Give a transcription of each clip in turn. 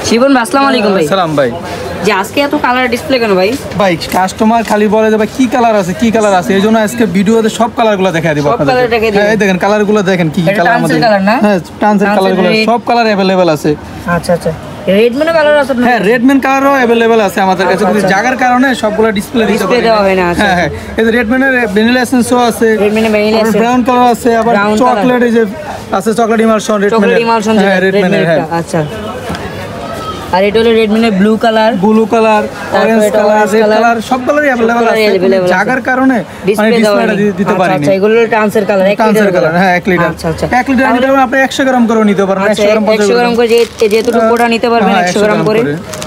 শিবন ভাই আসসালামু আলাইকুম ভাই। সালাম ভাই। যে আজকে এত কালার ডিসপ্লে কেন ভাই? ভাই কাস্টমার খালি বলে যে ভাই কি কালার আছে এইজন্য আজকে ভিডিওতে সব কালারগুলো দেখাই দিব আপনাদের। কালার দেখাই দিবেন। হ্যাঁ এই দেখেন কালারগুলো দেখেন কি কি কালার আমাদের। কালার না? হ্যাঁ ট্রান্সের কালারগুলো সব কালার अवेलेबल আছে। আচ্ছা আচ্ছা। রেডমেন কালার আছে না? হ্যাঁ রেডমেন কালারও अवेलेबल আছে আমাদের কাছে, কিন্তু জায়গার কারণে সবগুলো ডিসপ্লে দিতে পারি দেওয়া হয় না। হ্যাঁ হ্যাঁ এই রেডমেনের ভ্যানিলা এসেন্সও আছে, রেডমেনের ভ্যানিলা আছে, ব্রাউন কালার আছে, আবার চকলেট এই যে আছে চকলেট ইমালশন রেডমেনের। হ্যাঁ রেডমেনের হ্যাঁ আচ্ছা। আর এটা হলো রেডমিনের blue colour, orange colour, red colour সব কালারই अवेलेबल আছে। জায়গার কারণে মানে ডিসপ্লেটা দিতে পারি না। আচ্ছা এগুলো ট্রান্সের কালার, ট্রান্সের কালার হ্যাঁ 1 লিটার। আচ্ছা আচ্ছা 1 লিটার নিতে আপনি 100 গ্রাম করে নিতে পারবেন। 100 গ্রাম করে যেহেতু কোটা নিতে পারবেন 100 গ্রাম করে।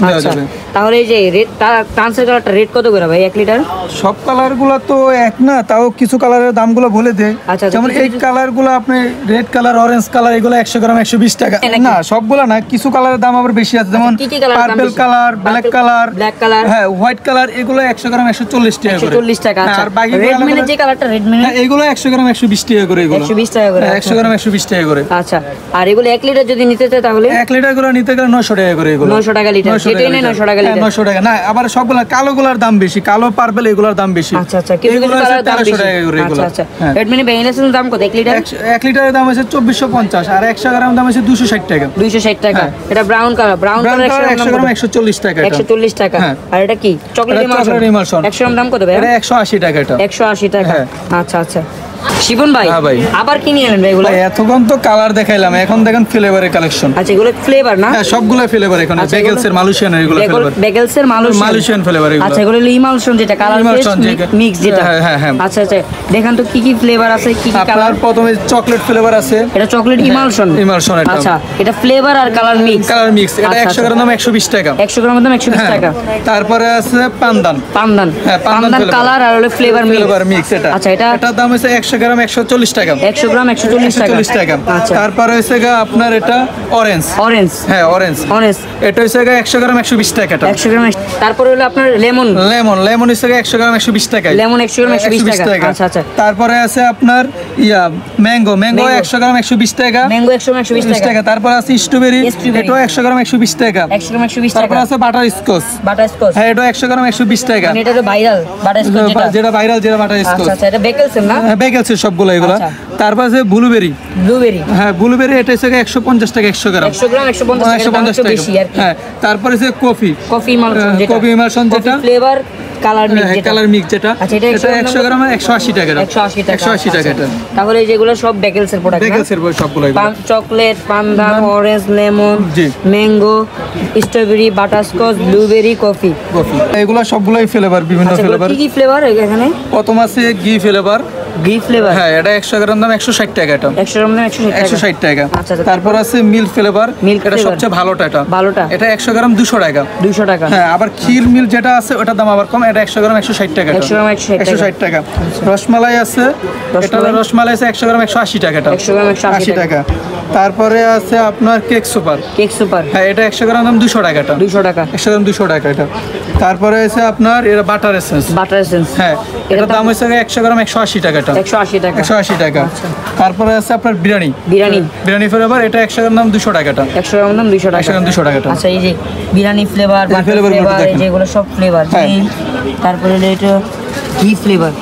আচ্ছা তাহলে এই যে রেড ট্রান্সের কালারটা রেট কত করে ভাই 1 লিটার? সব কালারগুলো তো এক না, তাও কিছু কালারের দামগুলো বলে দেয়। যেমন এই কালারগুলো আপনি রেড কালার, অরেঞ্জ কালার এগুলো 100 গ্রাম 120 টাকা। না সবগুলো না, কিছু কালারের দাম আবার বেশি আছে, যেমন পার্পল কালার, ব্ল্যাক কালার, হ্যাঁ হোয়াইট কালার এগুলো 100 গ্রাম 140 টাকা করে। 140 টাকা। আচ্ছা আর বাকি রেডমিনের যে কালারটা রেডমিনের এগুলো 100 গ্রাম 120 টাকা করে। এগুলো 120 টাকা করে। 100 গ্রাম 120 টাকা করে। আচ্ছা আর এগুলো 1 লিটার যদি নিতে চাই তাহলে 1 লিটার করে নিতে গেলে 900 টাকা করে। এগুলো 900 টাকা লিটার, যেটাই নেই 900 টাকা লিটার। 900 টাকা না, আবার সবগুলো কালোগুলোর দাম বেশি, কালো পার্পল এগুলোর দাম বেশি। আচ্ছা আচ্ছা কিছু কিছু কালারের দাম বেশি। আচ্ছা আচ্ছা রেডমিনের ভ্যানিলা দাম কত 1 লিটার? 1 লিটারের দাম আছে 2450 আর 100 গ্রাম দাম আছে 260 টাকা। 260 টাকা। এটা ব্রাউন কালার 100 গ্রাম 140 টাকা। 140 টাকা। আর এটা কি চকলেট ইমালশন 100 গ্রাম দাম কত ভাই? এটা 180 টাকা। এটা 180 টাকা। আচ্ছা আচ্ছা শিবন ভাই আবার কি নিয়ে এলেন ভাই এগুলো? এতক্ষণ তো কালার দেখাইলাম, এখন দেখেন ফ্লেভারের কালেকশন। আচ্ছা এগুলো ফ্লেভার না? হ্যাঁ সবগুলো ফ্লেভার। এখন বেগেলসের মালয়েশিয়ান এগুলো ফ্লেভার। বেগেলসের মালয়েশিয়ান ফ্লেভার এগুলো। আচ্ছা এগুলো ইমালশন যেটা কালার মিক্স যেটা। হ্যাঁ হ্যাঁ আচ্ছা আচ্ছা দেখেন তো কি কি ফ্লেভার আছে, কি কি কালার? প্রথমে চকলেট ফ্লেভার আছে। এটা চকলেট ইমালশন এটা। আচ্ছা এটা ফ্লেভার আর কালার মিক্স। এটা 100 গ্রাম দাম 120 টাকা। 100 গ্রাম দাম 120 টাকা। তারপরে আছে পান্দান হ্যাঁ পান্দান কালার আর হলো ফ্লেভার মিক্স এটা। আচ্ছা এটার দাম হচ্ছে 100 গ্রাম 140 টাকা। 100 গ্রাম 140 টাকা। আচ্ছা তারপরে হচ্ছে আপনার এটা অরেঞ্জ। হ্যাঁ অরেঞ্জ এটা হচ্ছে 100 গ্রাম 120 টাকা। 100 গ্রাম। তারপরে হলো আপনার লেমন হচ্ছে 100 গ্রাম 120 টাকা। লেমন 100 গ্রাম 120 টাকা। আচ্ছা আচ্ছা তারপরে আছে আপনার ম্যাঙ্গো 100 গ্রাম 120 টাকা। ম্যাঙ্গো 100 গ্রাম 120 টাকা। তারপর আছে স্ট্রবেরি, এটাও 100 গ্রাম 120 টাকা। 100 গ্রাম 120 টাকা। তারপর আছে বাটার স্কচ। হ্যাঁ এটা 100 গ্রাম 120 টাকা। মানে এটা তো ভাইরাল বাটার স্কচ যেটা ভাইরাল বাটার স্কচ। আচ্ছা এটা বেকেলসের না? হ্যাঁ বেকেলসের সবগুলো এগুলো। তারপর আছে ব্লুবেরি। হ্যাঁ ব্লুবেরি এটা হচ্ছে 150 টাকা 100 গ্রাম। 100 গ্রাম 150 টাকা বেশি আর কি। হ্যাঁ তারপরে আছে কফি ইমালশন যেটা ফ্লেভার কালার মিক্স যেটা। আচ্ছা এটা 100 গ্রাম 180 টাকা। 180 টাকা এটা। তাহলে যেগুলো সব বেকেলসের প্রোডাক্ট। বেকেলসের সবগুলো chocolate, pandan, orange, lemon, mango, strawberry, butterscotch, blueberry, coffee এগুলো সবগুলোই ফ্লেভার, বিভিন্ন ফ্লেভার। কি কি ফ্লেভার এখানে? প্রথম আছে ঘি ফ্লেভার। হ্যাঁ এটা 100 গ্রাম দাম 160 টাকা। এটা 100 গ্রাম দাম 160 টাকা। তারপর আছে মিল্ক ফ্লেভার। এটা সবচেয়ে ভালোটা। এটা 100 গ্রাম 200 টাকা। 200 টাকা। হ্যাঁ আবার ক্ষীর মিল্ক যেটা আছে ওটার দাম আবার কম, এটা 100 গ্রাম 160 টাকা। 100 গ্রাম 160 টাকা। রসমালাই আছে, এটা রসমালাই আছে 100 গ্রাম 180 টাকা। 100 গ্রাম 180 টাকা। তারপরে আছে আপনার কেক সুপার। হ্যাঁ এটা 100 গ্রাম দাম 200 টাকা। 200 টাকা 100 গ্রাম 200 টাকা এটা। তারপরে আছে আপনার এটা বাটার এসেন্স। হ্যাঁ এটার দাম হচ্ছে 100 গ্রাম 180 টাকা। 180 টাকা। 180 টাকা। তারপরে আছে আপনার বিরিয়ানি ফ্লেভার, এটা 100 গ্রাম দাম 200 টাকা। 100 গ্রাম দাম 200 টাকা। 100 গ্রাম 200 টাকা। আচ্ছা এই যে বিরিয়ানি ফ্লেভার, বাটার ফ্লেভার, যেগুলো সব ফ্লেভার। তারপরে এটা ঘি ফ্লেভার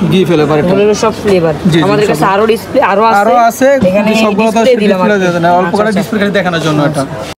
এগুলো সব ফ্লেভার। আমাদের কাছে আরো ডিসপ্লে আরো আছে। এখানে সবগুলো তো ডিসপ্লে দেওয়া যায় না, অল্প করে ডিসপ্লে দেখানোর জন্য এটা।